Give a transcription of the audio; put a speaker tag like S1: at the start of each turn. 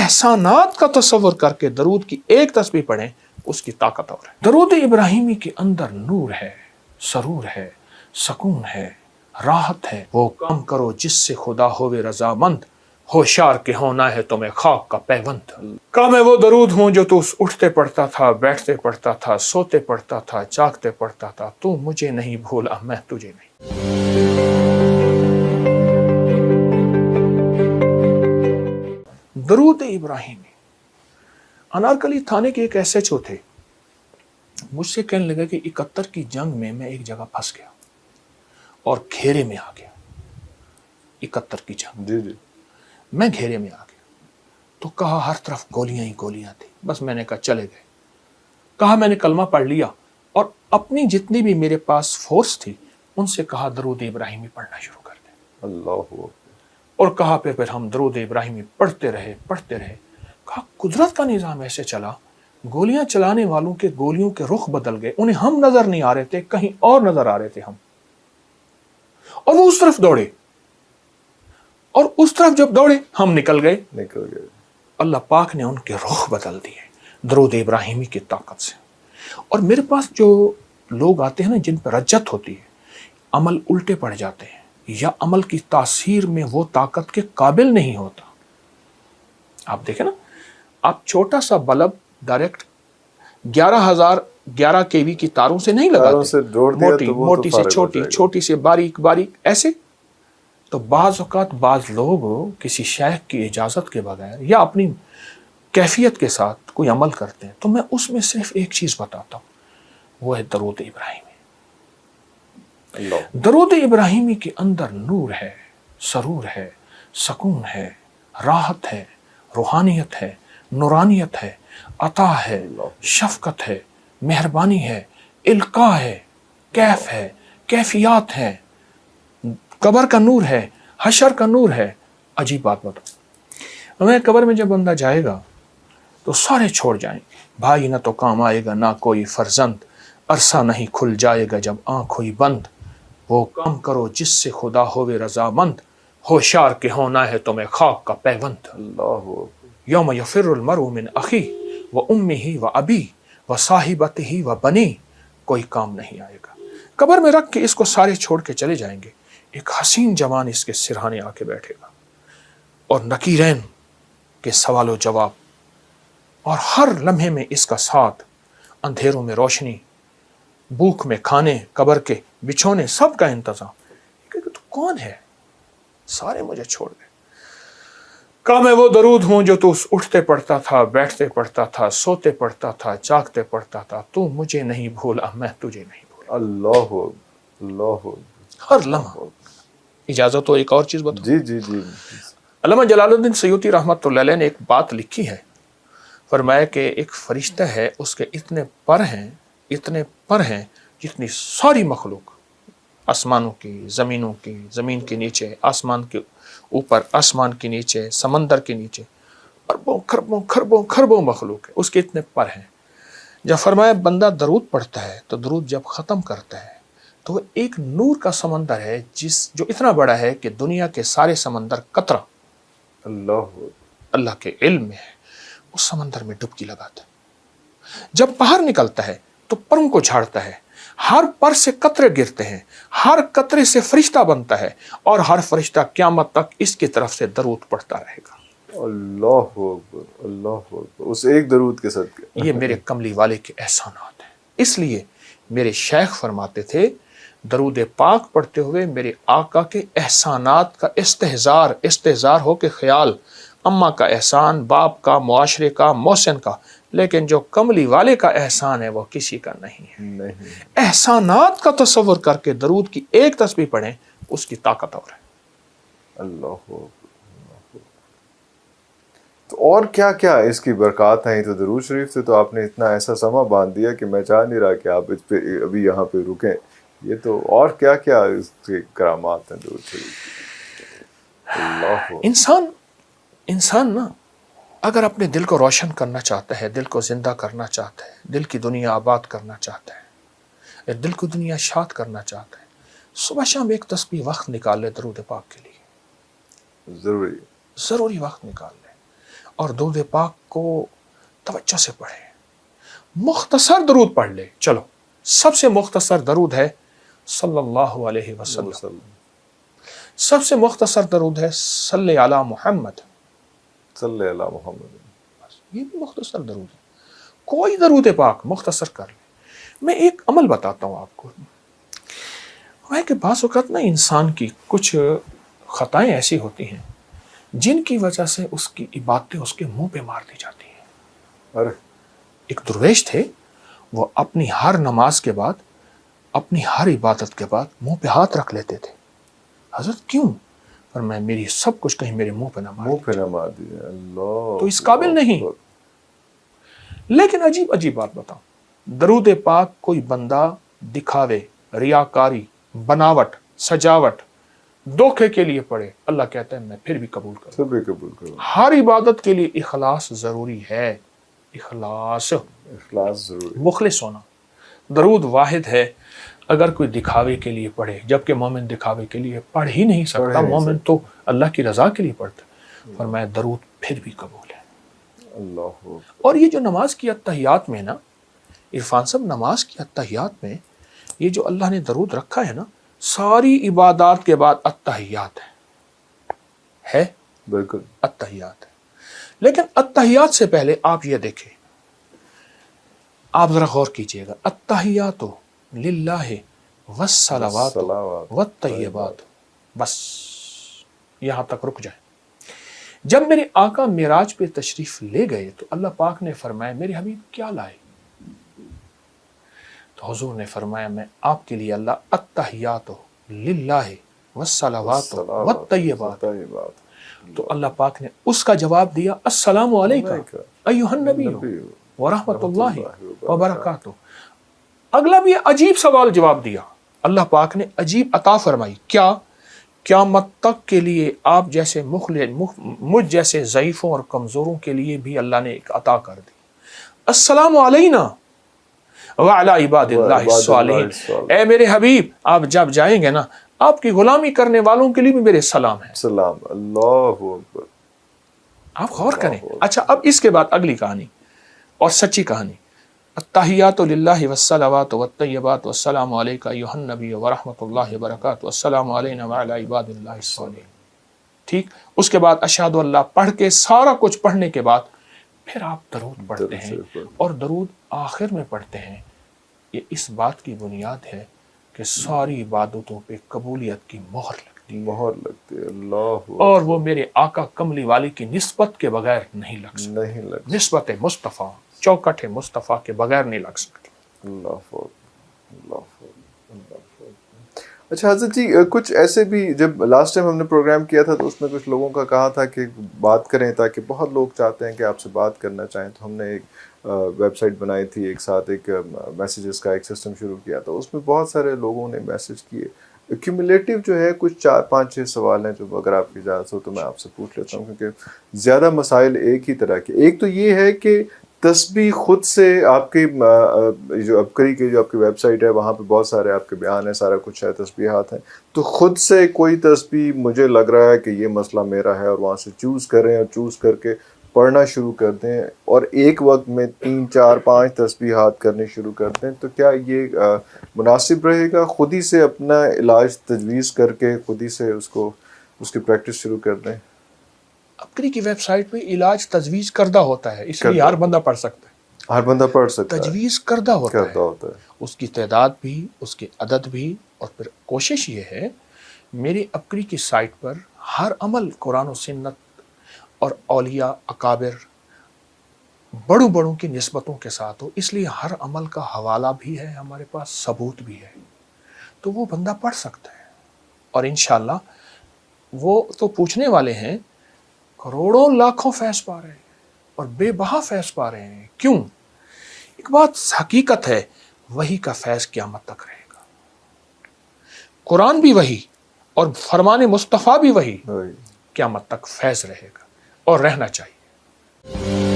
S1: احسانات کا تصور کر کے درود کی ایک تسبیح پڑھیں، اس کی طاقت اور ہے۔ درود ابراہیمی کے اندر نور ہے، سرور ہے، سکون ہے، راحت ہے۔ وہ کام کرو جس سے خدا ہوئے رضامند، ہوشیار کے ہونا ہے تمہیں خاک کا پیوند۔ کا میں وہ درود ہوں جو تو اٹھتے پڑھتا تھا، بیٹھتے پڑھتا تھا، سوتے پڑھتا تھا، جاگتے پڑھتا تھا، تو مجھے نہیں بھولا میں تجھے نہیں۔ درود ابراہیمی۔ انارکلی تھانے کے ایک ایس ایچ او تھے، مجھ سے کہنے لگا کہ 71 کی جنگ میں ایک جگہ پھنس گیا اور گھیرے میں آ گیا۔ 71 کی جنگ، میں گھیرے میں آ گیا تو کہا ہر طرف گولیاں ہی گولیاں تھی، بس میں نے کہا چلے گئے۔ کہا میں نے کلمہ پڑھ لیا اور اپنی جتنی بھی میرے پاس فورس تھی ان سے کہا درود ابراہیمی پڑھنا شروع کر دیں۔ اللہ، اور کہا پھر ہم درود ابراہیمی پڑھتے رہے۔ کہا قدرت کا نظام ایسے چلا، گولیاں چلانے والوں کے گولیوں کے رخ بدل گئے، انہیں ہم نظر نہیں آ رہے تھے، کہیں اور نظر آ رہے تھے ہم، اور وہ اس طرف دوڑے، اور اس طرف جب دوڑے ہم نکل گئے۔ اللہ پاک نے ان کے رخ بدل دیے درود ابراہیمی کی طاقت سے۔ اور میرے پاس جو لوگ آتے ہیں نا جن پر رجت ہوتی ہے، عمل الٹے پڑ جاتے ہیں یا عمل کی تاثیر میں وہ طاقت کے قابل نہیں ہوتا، آپ دیکھیں نا، آپ چھوٹا سا بلب ڈائریکٹ 11,011 kV کی تاروں سے نہیں لگاتے، موٹی سے چھوٹی، چھوٹی سے باریک، ایسے۔ تو بعض اوقات بعض لوگ کسی شیخ کی اجازت کے بغیر یا اپنی کیفیت کے ساتھ کوئی عمل کرتے ہیں، تو میں اس میں صرف ایک چیز بتاتا ہوں، وہ ہے درود ابراہیمی۔ درود ابراہیمی کے اندر نور ہے، سرور ہے، سکون ہے، راحت ہے، روحانیت ہے، نورانیت ہے، عطا ہے، شفقت ہے، مہربانی ہے، القاء ہے، کیف ہے، کیفیات ہے، قبر کا نور ہے، حشر کا نور ہے۔ عجیب بات بتاؤ، میں قبر میں جب بندہ جائے گا تو سارے چھوڑ جائیں گے، بھائی نہ تو کام آئے گا نہ کوئی فرزند، عرصہ نہیں کھل جائے گا جب آنکھ ہوئی بند، وہ کام کرو جس سے خدا ہوئے رضامند، ہوشیار کے ہونا ہے تمہیں خاک کا پیوند۔ یوم یفر المرء من اخیہ و امہ و ابیہ و صاحبتہ و بنیہ، کوئی کام نہیں آئے گا۔ قبر میں رکھ کے اس کو سارے چھوڑ کے چلے جائیں گے، ایک حسین جوان اس کے سرہانے آ کے بیٹھے گا، اور نکیرین کے سوال و جواب، اور ہر لمحے میں اس کا ساتھ، اندھیروں میں روشنی، بھوک میں کھانے، قبر کے بچھونے، سب کا انتظام۔ کہ تو کون ہے؟ سارے مجھے چھوڑ گئے۔ کہا میں وہ درود ہوں جو تو اٹھتے پڑھتا تھا، بیٹھتے پڑھتا تھا، سوتے پڑھتا تھا، جاگتے پڑھتا تھا، تو مجھے نہیں بھولا میں تجھے نہیں بھولا۔ اللہ، ہر لمحہ۔ اجازت ہو ایک اور چیز بتاؤ؟ جی۔ علامہ جلال الدین سیوطی رحمۃ اللہ علیہ نے ایک بات لکھی ہے، فرمایا کہ ایک فرشتہ ہے، اس کے اتنے پر ہیں جتنی ساری مخلوق، آسمانوں کی، زمینوں کی، زمین کے نیچے، آسمان کے اوپر، آسمان کے نیچے، سمندر کے نیچے، اربوں خربوں خربوں خربوں مخلوق ہے، اس کے اتنے پر ہیں۔ جب فرمایا بندہ درود پڑھتا ہے تو درود جب ختم کرتا ہے تو وہ ایک نور کا سمندر ہے جو اتنا بڑا ہے کہ دنیا کے سارے سمندر قطرہ اللہ کے علم میں ہے، اس سمندر میں ڈبکی لگاتا ہے۔ جب باہر نکلتا ہے تو پروں کو جھاڑتا ہے، ہر پر سے قطرے گرتے ہیں، ہر قطرے سے فرشتہ بنتا ہے، اور ہر فرشتہ قیامت تک اس کی طرف سے درود پڑھتا رہے گا۔
S2: اللہ اکبر، اللہ اکبر، اس ایک درود کے صدقے۔
S1: یہ میرے کملی والے کے احسانات ہیں۔ اس لیے میرے شیخ فرماتے تھے درود پاک پڑھتے ہوئے میرے آقا کے احسانات کا استحضار ہو کے خیال، اماں کا احسان، باپ کا، معاشرے کا، محسن کا، لیکن جو کملی والے کا احسان ہے وہ کسی کا نہیں ہے۔ احسانات کا تصور کر کے درود کی ایک تسبیح پڑھیں، اس کی طاقت اور ہے۔
S2: اللہ، تو اور کیا کیا اس کی برکات ہیں؟ تو درود شریف سے تو آپ نے اتنا ایسا سما باندھ دیا کہ میں چاہ نہیں رہا کہ آپ اس پہ ابھی یہاں پہ رکیں۔ یہ تو اور کیا کیا اس کے کرامات ہیں درود شریف۔ اللہ،
S1: انسان نا اگر اپنے دل کو روشن کرنا چاہتا ہے، دل کو زندہ کرنا چاہتا ہے، دل کی دنیا آباد کرنا چاہتا ہے، دل کو دنیا شاد کرنا چاہتا ہے، صبح شام ایک تسبیح وقت نکال لے درود پاک کے لیے، ضروری وقت نکال لے، اور درود پاک کو توجہ سے پڑھیں. مختصر درود پڑھ لے. چلو سب سے مختصر درود ہے صلی اللہ علیہ وسلم. سب سے مختصر درود ہے صلی علی محمد.
S2: صلی اللہ محمد.
S1: یہ بھی مختصر درود ہے. کوئی درود پاک مختصر کر لے. میں ایک عمل بتاتا ہوں آپ کو. وہ ہے کہ بعض اوقات نا انسان کی کچھ خطائیں ایسی ہوتی ہیں جن کی وجہ سے اس کی عبادتیں اس کے منہ پہ مار دی جاتی ہیں.
S2: ارے
S1: ایک درویش تھے، وہ اپنی ہر نماز کے بعد، اپنی ہر عبادت کے بعد منہ پہ ہاتھ رکھ لیتے تھے. حضرت کیوں؟ پر میں میری سب کچھ کہیں میرے منہ پہ نہ مار.
S2: منہ پہ نہ مار دیجیے. اللہ
S1: تو اس قابل نہیں. لیکن عجیب عجیب بات بتاؤں، درود پاک کوئی بندہ دکھاوے، ریاکاری، بناوٹ، سجاوٹ، دھوکے کے لیے پڑھے، اللہ کہتا ہے میں پھر بھی قبول کروں.
S2: سب بھی قبول کروں.
S1: ہر عبادت کے لیے اخلاص ضروری ہے. اخلاص
S2: ضروری.
S1: مخلص ہونا. درود واحد ہے. اگر کوئی دکھاوے کے لیے پڑھے، جبکہ مومن دکھاوے کے لیے پڑھ ہی نہیں سکتا. مومن تو اللہ کی رضا کے لیے پڑھتا ہے. فرمایا درود پھر بھی قبول ہے.
S2: اللہ.
S1: اور یہ جو نماز کی اتحیات میں نا عرفان صاحب، نماز کی اتحیات میں یہ جو اللہ نے درود رکھا ہے نا، ساری عبادات کے بعد اتحیات ہے
S2: بالکل
S1: اتحیات ہے. لیکن اتحیات سے پہلے آپ یہ دیکھیں، آپ ذرا غور کیجئے گا. اتحیات للہ والصلوات والطیبات. بس یہاں تک رک جائیں. جب میرے آقا معراج پہ تشریف لے گئے تو اللہ پاک نے فرمایا میرے حبیب کیا لائے؟ تو حضور نے فرمایا میں آپ کے لیے اللہ اتحیات للہ والصلوات والطیبات. تو اللہ پاک نے اس کا جواب دیا السلام علیکم ایھا النبی ورحمۃ اللہ وبرکاتہ. اگلا بھی عجیب سوال جواب دیا. اللہ پاک نے عجیب عطا فرمائی. کیا؟ قیامت تک کے لیے آپ جیسے مجھ جیسے ضعیفوں اور کمزوروں کے لیے بھی اللہ نے ایک عطا کر دی. السلام علینا وعلی عباد اللہ الصالحین. اے میرے حبیب آپ جب جائیں گے نا، آپ کی غلامی کرنے والوں کے لیے بھی میرے سلام ہے.
S2: سلام. اللہ اکبر.
S1: آپ غور کریں. اچھا اب اس کے بعد اگلی کہانی اور سچی کہانی. التحیات للہ والصلوات والطیبات والسلام علیک ایھا النبی ورحمۃ اللہ وبرکاتہ والسلام علینا وعلی عباد اللہ الصالحین. ٹھیک. اس کے بعد اشہد اللہ پڑھ کے سارا کچھ پڑھنے کے بعد پھر آپ درود پڑھتے ہیں، اور درود آخر میں پڑھتے ہیں. یہ اس بات کی بنیاد ہے کہ ساری عبادتوں پہ قبولیت کی مہر لگتی
S2: ہے. اللہ.
S1: اور وہ میرے آقا کملی والی کی نسبت کے بغیر نہیں لگ سکتی. نسبت مصطفیٰ، چوکٹ مصطفیٰ کے بغیر نہیں لگ سکتی.
S2: اللہ. اچھا حضرت جی، کچھ ایسے بھی جب لاسٹ ٹائم ہم نے پروگرام کیا تھا تو اس میں کچھ لوگوں کا کہا تھا کہ بات کریں، تاکہ بہت لوگ چاہتے ہیں کہ آپ سے بات کرنا چاہیں. تو ہم نے ایک ویب سائٹ بنائی تھی، ایک ساتھ ایک میسیجز کا ایک سسٹم شروع کیا تھا. اس میں بہت سارے لوگوں نے میسیج کیے. ایکومولیٹیو جو ہے کچھ 4 5 6 سوال ہیں جو اگر آپ کی اجازت ہو تو میں آپ سے پوچھ لیتا ہوں، کیونکہ زیادہ مسائل ایک ہی طرح کے. ایک تو یہ ہے کہ تسبیح خود سے آپ کی جو ابکری کی جو آپ کی ویب سائٹ ہے وہاں پہ بہت سارے آپ کے بیان ہیں، سارا کچھ ہے، تسبیحات ہیں. تو خود سے کوئی تسبیح مجھے لگ رہا ہے کہ یہ مسئلہ میرا ہے، اور وہاں سے چوز کریں اور چوز کر کے پڑھنا شروع کر دیں، اور ایک وقت میں 3 4 5 تسبیحات کرنے شروع کر دیں. تو کیا یہ مناسب رہے گا؟ خود ہی سے اپنا علاج تجویز کر کے خود ہی سے اس کی پریکٹس شروع کر دیں؟
S1: ابکری کی ویب سائٹ پہ علاج تجویز کردہ ہوتا ہے، اس لیے ہر بندہ پڑھ سکتا ہے.
S2: ہر بندہ پڑھ سکتا ہے.
S1: تجویز کردہ ہوتا ہے. اس کی تعداد بھی، اس کے عدد بھی. اور پھر کوشش یہ ہے میری ابکری کی سائٹ پر ہر عمل قرآن و سنت اور اولیاء اکابر بڑوں کی نسبتوں کے ساتھ ہو. اس لیے ہر عمل کا حوالہ بھی ہے ہمارے پاس، ثبوت بھی ہے. تو وہ بندہ پڑھ سکتا ہے. اور انشاءاللہ وہ تو پوچھنے والے ہیں کروڑوں لاکھوں فیض پا رہے ہیں اور بے بہا فیض پا رہے ہیں. کیوں؟ ایک بات حقیقت ہے، وہی کا فیض قیامت تک رہے گا. قرآن بھی وہی اور فرمان مصطفیٰ بھی وہی، قیامت تک فیض رہے گا اور رہنا چاہیے.